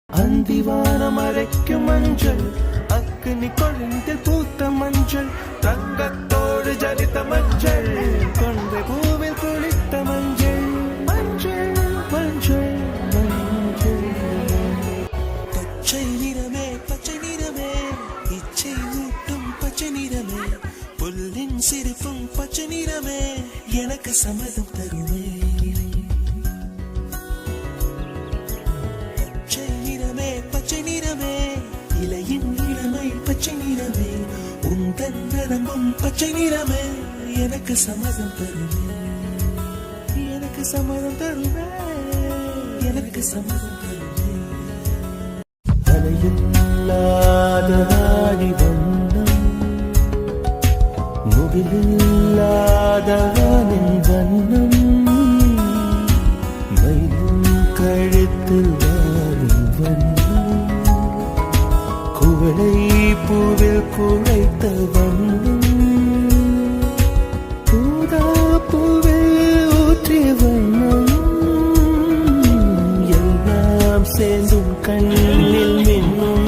அந்திவானம் அரைக்கும் மஞ்சள் அக்னி கொழுந்தில் பூத்த மஞ்சள் தங்கத்தோடு ஜலித்த மஞ்சள் கொன்றை பூவில் குளித்த மஞ்சள் மஞ்சள் மஞ்சள் மஞ்சள் பச்சை நிறமே இச்சை ஊட்டும் பச்சை நிறமே புல்லின் சிரிப்பும் பச்சை நிறமே எனக்கு சம்மதம் தருமே பச்சை நிறமே இலையின் இளமை பச்சை நிறமே உந்தன் நரம்பும் பச்சை நிறமே எனக்கு சம்மதம் தருமே எனக்கு சம்மதம் தருமே எனக்கு சம்மதம் தருமே தலையில்லாத ஆடி வண்ணம் முகிலில்லாத வானின் வண்ணம் மயிலும் கழுத்தில் வாழும் வண்ணம் குவளை பூவில் குழைத்த வண்ணம் பூதா பூவில் ஊற்றிய வண்ணம் எல்லாம் சேர்ந்தும் கண்ணில் மின்னும்